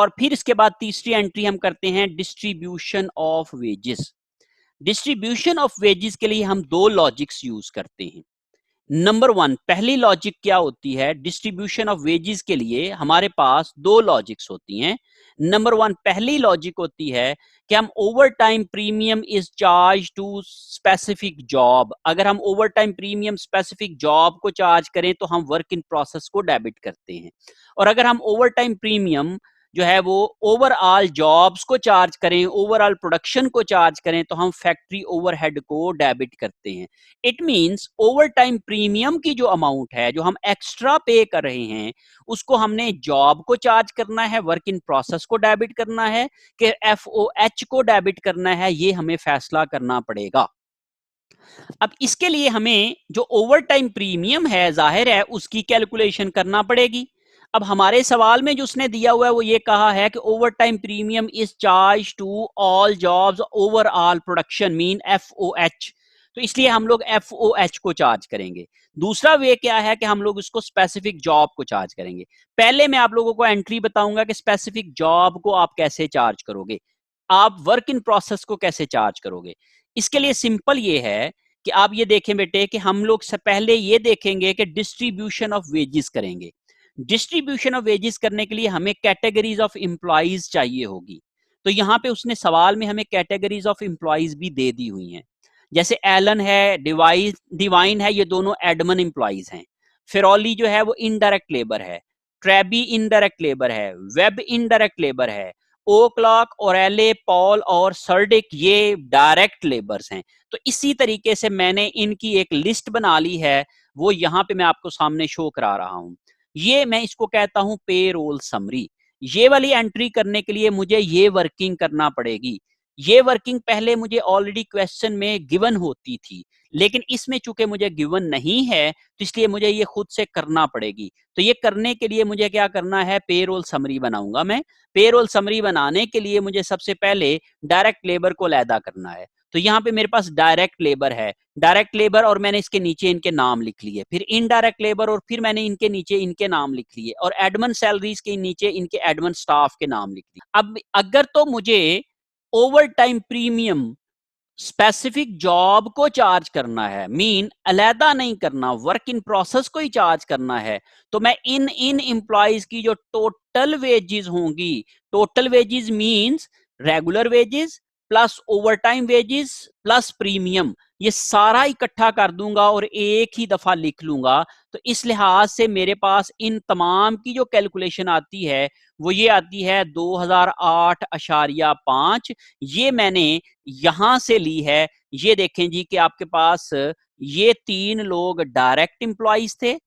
और फिर इसके बाद तीसरी एंट्री हम करते हैं distribution of wages. Distribution of wages के लिए हम दो लॉजिक्स यूज करते हैं। नंबर वन, पहली लॉजिक क्या होती है डिस्ट्रीब्यूशन ऑफ वेजेस के लिए? हमारे पास दो लॉजिक्स होती हैं। नंबर वन, पहली लॉजिक होती है कि हम overtime premium is charge to specific job. अगर हम overtime premium specific job को चार्ज करें तो हम वर्क इन प्रोसेस को डेबिट करते हैं, और अगर हम ओवर टाइम प्रीमियम जो है वो ओवरऑल जॉब्स को चार्ज करें, ओवरऑल प्रोडक्शन को चार्ज करें, तो हम फैक्ट्री ओवरहेड को डेबिट करते हैं। It means over time premium की जो अमाउंट है, जो हम एक्स्ट्रा पे कर रहे हैं, उसको हमने जॉब को चार्ज करना है, वर्क इन प्रोसेस को डेबिट करना है कि एफओएच को डेबिट करना है, ये हमें फैसला करना पड़ेगा। अब इसके लिए हमें जो ओवर टाइम प्रीमियम है, जाहिर है उसकी कैलकुलेशन करना पड़ेगी। अब हमारे सवाल में जो उसने दिया हुआ है वो ये कहा है कि overtime premium is charge to all jobs overall production mean FOH, तो इसलिए हम लोग एफओएच को चार्ज करेंगे। दूसरा वे क्या है कि हम लोग इसको स्पेसिफिक जॉब को चार्ज करेंगे। पहले मैं आप लोगों को एंट्री बताऊंगा कि स्पेसिफिक जॉब को आप कैसे चार्ज करोगे, आप वर्क इन प्रोसेस को कैसे चार्ज करोगे। इसके लिए सिंपल ये है कि आप ये देखें बेटे कि हम लोग से पहले ये देखेंगे कि डिस्ट्रीब्यूशन ऑफ वेजेस करेंगे। डिस्ट्रीब्यूशन ऑफ वेजेस करने के लिए हमें कैटेगरीज ऑफ एम्प्लॉइज चाहिए होगी। तो यहां पे उसने सवाल में हमें कैटेगरीज ऑफ एम्प्लॉइज भी दे दी हुई हैं। जैसे एलन है, डिवाइन है, ये दोनों एडमन एम्प्लॉइज हैं। फेरोली जो है वो इनडायरेक्ट लेबर है, ट्रेबी इनडायरेक्ट लेबर है, वेब इनडायरेक्ट लेबर है, ओ क्लॉक और एले, पॉल और सर्डिक ये डायरेक्ट लेबर्स हैं। तो इसी तरीके से मैंने इनकी एक लिस्ट बना ली है, वो यहां पे मैं आपको सामने शो करा रहा हूं। ये मैं इसको कहता हूं पे रोल समरी। ये वाली एंट्री करने के लिए मुझे ये वर्किंग करना पड़ेगी। ये वर्किंग पहले मुझे ऑलरेडी क्वेश्चन में गिवन होती थी, लेकिन इसमें चूंकि मुझे गिवन नहीं है तो इसलिए मुझे ये खुद से करना पड़ेगी। तो ये करने के लिए मुझे क्या करना है, पेरोल समरी बनाऊंगा मैं। पेरोल समरी बनाने के लिए मुझे सबसे पहले डायरेक्ट लेबर को अलहदा करना है। तो यहाँ पे मेरे पास डायरेक्ट लेबर है, डायरेक्ट लेबर और मैंने इसके नीचे इनके नाम लिख लिए, फिर इनडायरेक्ट लेबर और फिर मैंने इनके नीचे इनके नाम लिख लिए, और एडमन सैलरीज के नीचे इनके एडमन स्टाफ के नाम लिख लिए। अब अगर तो मुझे over time premium specific job को चार्ज करना है, मीन अलहदा नहीं करना, वर्क इन प्रोसेस को ही चार्ज करना है, तो मैं इन एम्प्लॉइज की जो टोटल वेजेस होंगी, total wages means regular wages plus over time wages plus premium, ये सारा इकट्ठा कर दूंगा और एक ही दफा लिख लूंगा। तो इस लिहाज से मेरे पास इन तमाम की जो कैलकुलेशन आती है वो ये आती है 2008.5। ये मैंने यहां से ली है। ये देखें जी कि आपके पास ये 3 लोग डायरेक्ट एम्प्लॉइज थे,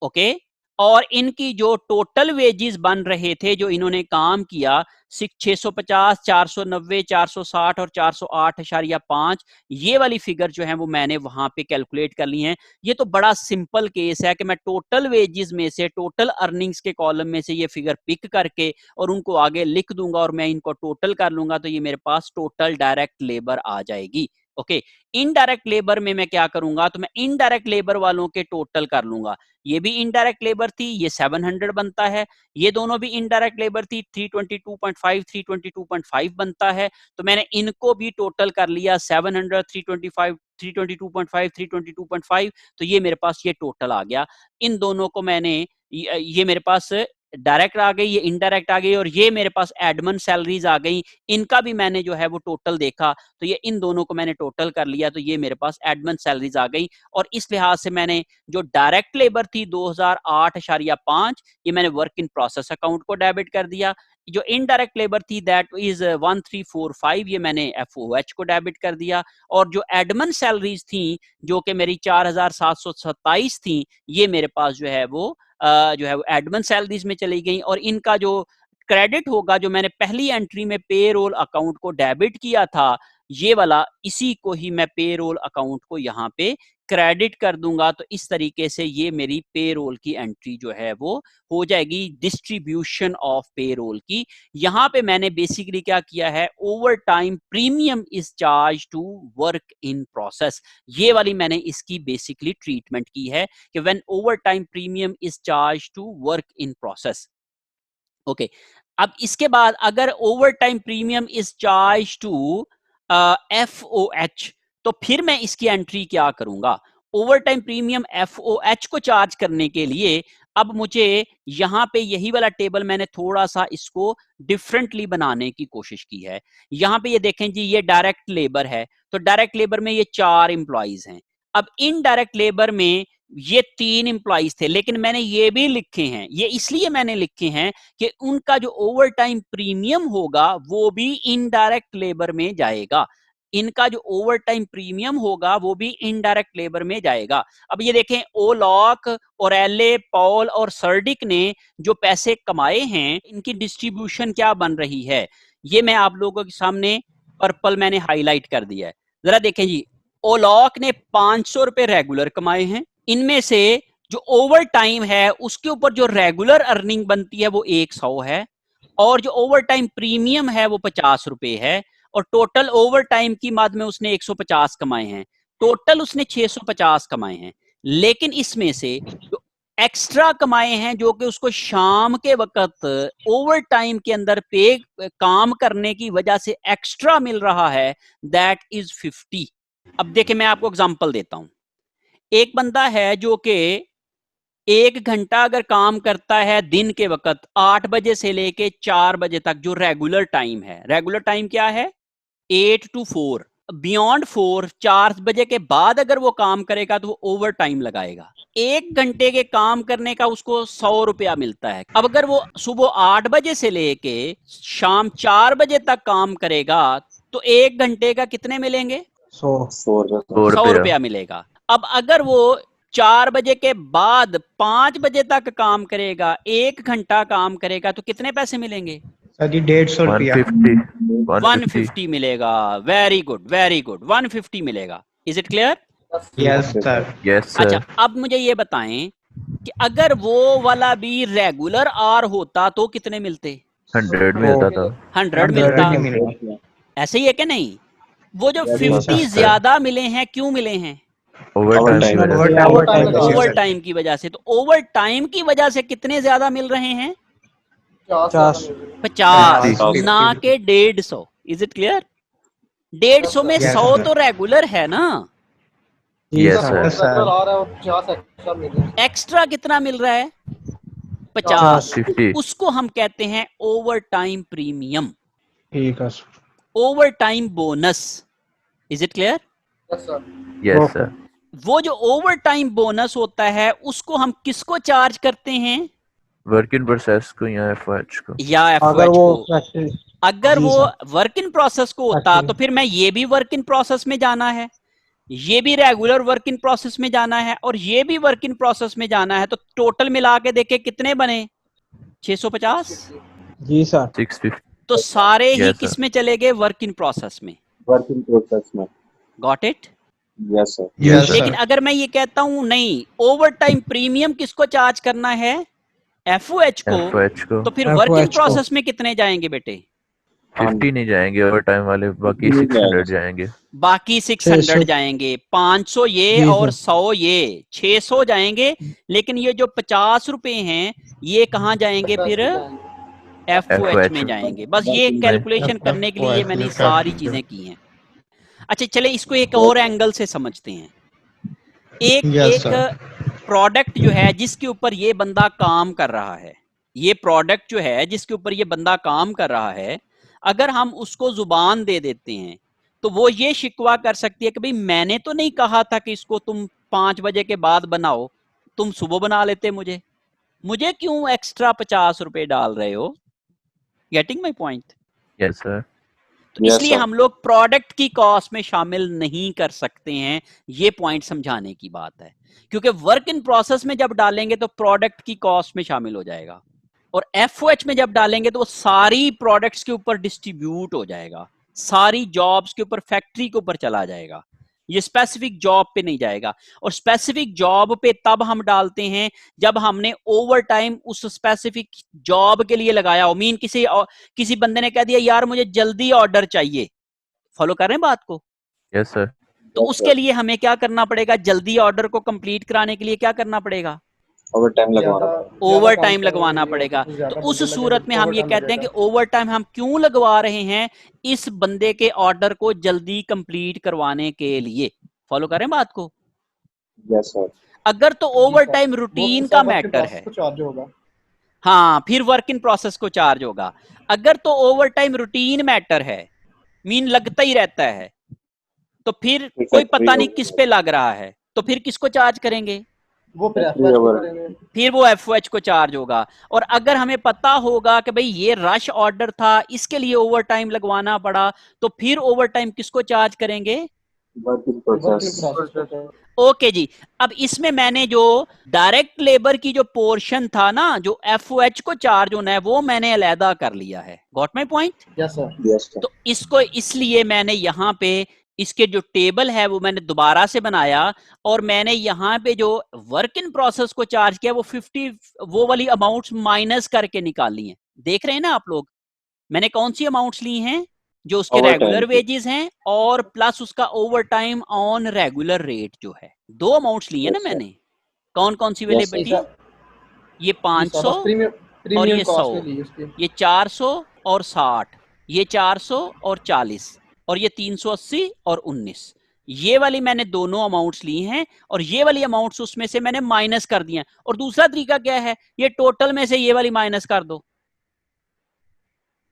ओके, और इनकी जो टोटल वेजेस बन रहे थे, जो इन्होंने काम किया 650, 490, 460 और 408.5, ये वाली फिगर जो है वो मैंने वहां पे कैलकुलेट कर ली है। ये तो बड़ा सिंपल केस है कि मैं टोटल वेजेस में से, टोटल अर्निंग्स के कॉलम में से ये फिगर पिक करके और उनको आगे लिख दूंगा और मैं इनको टोटल कर लूंगा, तो ये मेरे पास टोटल डायरेक्ट लेबर आ जाएगी। ओके, इनडायरेक्ट लेबर में मैं क्या करूंगा, तो मैं इनडायरेक्ट लेबर वालों के टोटल कर लूंगा। ये भी इनडायरेक्ट लेबर थी, ये 700 बनता है, ये दोनों भी इनडायरेक्ट लेबर थी, 322.5 322.5 बनता है। तो मैंने इनको भी टोटल कर लिया, 700 325 322.5 322.5, तो ये मेरे पास ये टोटल आ गया। इन दोनों को मैंने ये मेरे पास डायरेक्ट आ गई, ये इनडायरेक्ट आ गई, और ये मेरे पास एडमन सैलरीज आ गई, इनका भी मैंने जो है वो टोटल देखा, तो ये इन दोनों को मैंने टोटल कर लिया, तो ये मेरे पास एडमन सैलरीज आ गई। और इस लिहाज से मैंने जो डायरेक्ट लेबर थी 2008.5, ये मैंने वर्क इन प्रोसेस अकाउंट को डेबिट कर दिया। जो इनडायरेक्ट लेबर थी दैट इज 1345, ये मैंने एफओएच को डेबिट कर दिया। और जो एडमन सैलरीज थी जो कि मेरी 4727 थी, ये मेरे पास जो है वो एडमन सैलरीज में चली गई, और इनका जो क्रेडिट होगा, जो मैंने पहली एंट्री में पेरोल अकाउंट को डेबिट किया था, ये वाला, इसी को ही मैं पेरोल अकाउंट को यहाँ पे क्रेडिट कर दूंगा। तो इस तरीके से ये मेरी पेरोल की एंट्री जो है वो हो जाएगी, डिस्ट्रीब्यूशन ऑफ पेरोल की। यहाँ पे मैंने बेसिकली क्या किया है, overtime premium is charge to work in process, ये वाली मैंने इसकी बेसिकली ट्रीटमेंट की है कि when overtime premium is charge to work in process. Okay, अब इसके बाद अगर overtime premium is charge to FOH, तो फिर मैं इसकी एंट्री क्या करूंगा? ओवर टाइम प्रीमियम FOH को चार्ज करने के लिए अब मुझे यहां पे यही वाला टेबल मैंने थोड़ा सा इसको डिफरेंटली बनाने की कोशिश की है। यहां पे ये देखें जी, ये डायरेक्ट लेबर है, तो डायरेक्ट लेबर में ये 4 एम्प्लॉइज हैं। अब इनडायरेक्ट लेबर में ये 3 एम्प्लॉइज थे, लेकिन मैंने ये भी लिखे हैं, ये इसलिए मैंने लिखे हैं कि उनका जो ओवर टाइम प्रीमियम होगा वो भी इनडायरेक्ट लेबर में जाएगा। इनका जो ओवर टाइम प्रीमियम होगा वो भी इनडायरेक्ट लेबर में जाएगा। अब ये देखें, ओलॉक और एले, पॉल और सर्डिक ने जो पैसे कमाए हैं, इनकी डिस्ट्रीब्यूशन क्या बन रही है, ये मैं आप लोगों के सामने पर्पल मैंने हाईलाइट कर दिया है। जरा देखें जी, ओलॉक ने 500 रुपए रेगुलर कमाए हैं, इनमें से जो ओवर टाइम है उसके ऊपर जो रेगुलर अर्निंग बनती है वो 100 है, और जो ओवर टाइम प्रीमियम है वो 50 रुपए है, और टोटल ओवर टाइम की मद में उसने 150 कमाए हैं, टोटल उसने 650 कमाए हैं। लेकिन इसमें से जो एक्स्ट्रा कमाए हैं, जो कि उसको शाम के वक्त ओवर टाइम के अंदर पे काम करने की वजह से एक्स्ट्रा मिल रहा है, दैट इज 50। अब देखिए, मैं आपको एग्जांपल देता हूं। एक बंदा है जो कि 1 घंटा अगर काम करता है दिन के वक्त 8 बजे से लेके 4 बजे तक, जो रेगुलर टाइम है, रेगुलर टाइम क्या है? 8 to 4। बियॉन्ड 4, 4 बजे के बाद अगर वो काम करेगा तो वो ओवर टाइम लगाएगा। 1 घंटे के काम करने का उसको 100 रुपया मिलता है। अब अगर वो सुबह 8 बजे से लेके शाम 4 बजे तक काम करेगा तो 1 घंटे का कितने मिलेंगे? 100 रुपया मिलेगा। अब अगर वो 4 बजे के बाद 5 बजे तक काम करेगा, 1 घंटा काम करेगा, तो कितने पैसे मिलेंगे? 150 रुपया, 150 मिलेगा। वेरी गुड, वेरी गुड, 150 मिलेगा। Is it clear? Yes sir. Yes अच्छा, सर। अब मुझे ये बताएं कि अगर वो वाला भी रेगुलर आर होता तो कितने मिलते? 100 मिलता था। 100 मिलता। ऐसे ही है कि नहीं? वो जो 50 ज्यादा मिले हैं, क्यों मिले हैं? ओवर टाइम ओवर टाइम की वजह से। तो ओवर टाइम की वजह से कितने ज्यादा मिल रहे हैं? 50, ना के 150। Is it clear? 150 में 100 तो रेगुलर है ना। Yes sir. एक्स्ट्रा कितना मिल रहा है? 50। उसको हम कहते हैं ओवर टाइम प्रीमियम, ठीक है sir. Over time bonus. Is it clear? Yes sir. वो जो ओवर टाइम बोनस होता है उसको हम किसको चार्ज करते हैं? वर्क इन प्रोसेस को या एफओएच को? या एफओएच को। अगर वो वर्क इन प्रोसेस को होता तो फिर मैं ये भी वर्क इन प्रोसेस में जाना है, ये भी रेगुलर वर्क इन प्रोसेस में जाना है, और ये भी वर्क इन प्रोसेस में जाना है, तो टोटल मिला के देखे कितने बने? 650। जी सर। 650। तो सारे ही Yes, sir. किस में चले गए? वर्क इन प्रोसेस में। वर्क इन प्रोसेस में। Got it? Yes sir. Yes, लेकिन sir. अगर मैं ये कहता हूं नहीं, ओवर टाइम प्रीमियम किसको चार्ज करना है? एफओएच को। एफओएच को। तो फिर वर्क इन FOH को। प्रोसेस में कितने जाएंगे बेटे? 50 नहीं जाएंगे ओवर टाइम वाले, बाकी 600 जाएंगे। बाकी 600 जाएंगे, 500 ये जी और सर। 100 ये, 600 जाएंगे। लेकिन ये जो 50 रुपए हैं ये कहाँ जाएंगे फिर? एफओएच में जाएंगे। बस ये कैलकुलेशन करने के लिए ये मैंने सारी चीजें की हैं। अच्छा, चले इसको एक और एंगल से समझते हैं। एक प्रोडक्ट जो है जिसके ऊपर ये बंदा काम कर रहा है, ये प्रोडक्ट जो है जिसके ऊपर ये बंदा काम कर रहा है, अगर हम उसको जुबान दे देते हैं तो वो ये शिकवा कर सकती है कि भाई मैंने तो नहीं कहा था कि इसको तुम 5 बजे के बाद बनाओ, तुम सुबह बना लेते, मुझे क्यों एक्स्ट्रा 50 रुपए डाल रहे हो? Getting my point? Yes sir. तो इसलिए हम लोग प्रोडक्ट की कॉस्ट में शामिल नहीं कर सकते हैं। ये पॉइंट समझाने की बात है, क्योंकि वर्क इन प्रोसेस में जब डालेंगे तो प्रोडक्ट की कॉस्ट में शामिल हो जाएगा, और एफओएच में जब डालेंगे तो वो सारी प्रोडक्ट्स के ऊपर डिस्ट्रीब्यूट हो जाएगा, सारी जॉब्स के ऊपर, फैक्ट्री के ऊपर चला जाएगा। ये स्पेसिफिक जॉब पे नहीं जाएगा। और स्पेसिफिक जॉब पे तब हम डालते हैं जब हमने ओवर टाइम उस स्पेसिफिक जॉब के लिए लगाया हो। मीन किसी बंदे ने कह दिया यार मुझे जल्दी ऑर्डर चाहिए। फॉलो कर रहे हैं बात को? Yes sir. तो उसके लिए हमें क्या करना पड़ेगा? जल्दी ऑर्डर को कंप्लीट कराने के लिए क्या करना पड़ेगा? ओवर टाइम लगवाना ओवर टाइम लगवाना पड़ेगा। तो उस सूरत में हम ये कहते हैं कि ओवर टाइम हम क्यों लगवा रहे हैं, इस बंदे के ऑर्डर को जल्दी कंप्लीट करवाने के लिए। फॉलो करें बात को। Yes sir. अगर तो ओवर टाइम रूटीन का मैटर है, चार्ज होगा। हाँ, फिर वर्क इन प्रोसेस को चार्ज होगा। अगर तो ओवर टाइम रूटीन मैटर है, मीन लगता ही रहता है, तो फिर कोई पता नहीं किस पे लग रहा है, तो फिर किसको चार्ज करेंगे? वो फिर वो एफओएच को चार्ज होगा। और अगर हमें पता होगा कि भाई ये रश ऑर्डर था, इसके लिए ओवर टाइम लगवाना पड़ा, तो फिर ओवर टाइम किसको चार्ज करेंगे? Work in process. ओके जी। अब इसमें मैंने जो डायरेक्ट लेबर की जो पोर्शन था ना, जो एफओएच को चार्ज होना है, वो मैंने अलहदा कर लिया है। Got my point? Yes sir. Yes sir. तो इसको इसलिए मैंने यहां पे इसके जो टेबल है वो मैंने दोबारा से बनाया, और मैंने यहां पे जो वर्क इन प्रोसेस को चार्ज किया वो 50 वो वाली अमाउंट्स माइनस करके निकाली हैं। देख रहे हैं ना आप लोग, मैंने कौन सी अमाउंट्स ली हैं? जो उसके रेगुलर वेजेस हैं और प्लस उसका over time on regular rate जो है, दो अमाउंट्स ली है ना मैंने। कौन कौन सी वाली बेटी? ये 500 और ये 100, ये 400 और 60, ये 400 और 40, और ये 380 और 19। ये वाली मैंने दोनों अमाउंट्स ली हैं, और ये वाली अमाउंट्स उसमें से मैंने माइनस कर दी हैं। और दूसरा तरीका क्या है, ये टोटल में से ये वाली माइनस कर दो।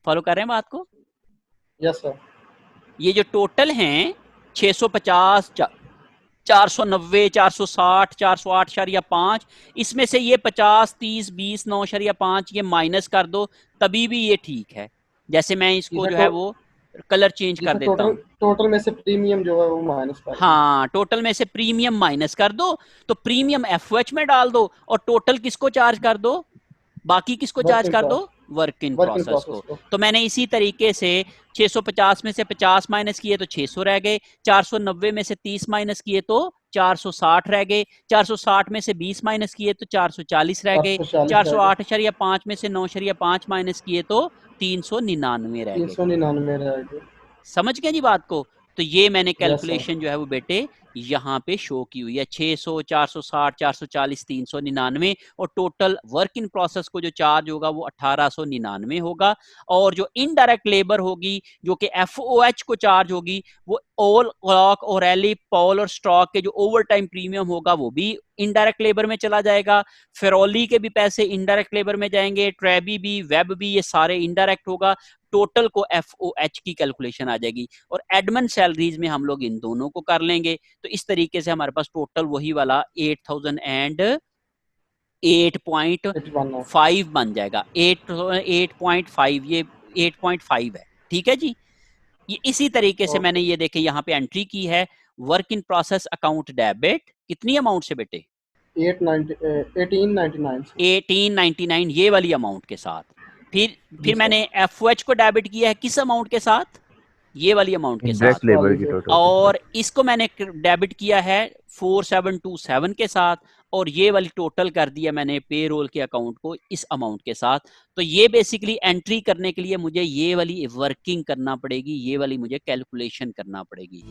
फॉलो कर रहे हैं बात को? Yes sir. ये जो टोटल हैं 650, 490, 460, 408.5, इसमें से ये 50, 30, 20, 9.5 ये माइनस कर दो, तभी भी ये ठीक है। जैसे मैं इसको जो है वो कलर चेंज कर देता हूँ। टोटल में से प्रीमियम जो है वो माइनस कर दो। हाँ, टोटल में से प्रीमियम माइनस कर दो, तो प्रीमियम एफओएच में डाल दो, और टोटल किसको चार्ज कर दो? बाकी किसको चार्ज कर दो? वर्क इन प्रोसेस को। तो मैंने इसी तरीके से 650 में से 50 माइनस किए तो 600 रह गए, 490 में से 30 माइनस किए तो 460 रह गए, 460 में से 20 माइनस किए तो 440 रह गए, 408.5 में से 9.5 माइनस किए तो 399 रह गए। 399 रह गए। समझ गए जी बात को? तो ये मैंने कैलकुलेशन जो है वो बेटे यहाँ पे शो की हुई है, 600, 460, 440, 399, और टोटल वर्क इन प्रोसेस को जो चार्ज होगा वो 1899 होगा। और जो इनडायरेक्ट लेबर होगी, जो कि एफओएच को चार्ज होगी, वो ऑल क्लॉक, ओरेली, पॉल और स्टॉक के जो ओवर टाइम प्रीमियम होगा वो भी इनडायरेक्ट लेबर में चला जाएगा। फेरोली के भी पैसे इनडायरेक्ट लेबर में जाएंगे, ट्रेबी भी, वेब भी, ये सारे इनडायरेक्ट होगा। टोटल को एफओएच की कैलकुलेशन आ जाएगी, और एडमिन सैलरीज में हम लोग इन दोनों को कर लेंगे। तो इस तरीके से हमारे पास टोटल वही वाला 8008.5 बन जाएगा। 8.5, ये 8.5 है, ठीक है जी। ये इसी तरीके से मैंने ये देखे यहाँ पे एंट्री की है, work in process account debit, कितनी अमाउंट से बेटे? 1899 ये वाली अमाउंट के साथ। फिर मैंने एफओएच को डेबिट किया है किस अमाउंट के साथ? ये वाली अमाउंट के साथ। लेबर की टोटल, और इसको मैंने डेबिट किया है 4727 के साथ, और ये वाली टोटल कर दिया मैंने पेरोल के अकाउंट को इस अमाउंट के साथ। तो ये बेसिकली एंट्री करने के लिए मुझे ये वाली वर्किंग करना पड़ेगी, ये वाली मुझे कैलकुलेशन करना पड़ेगी।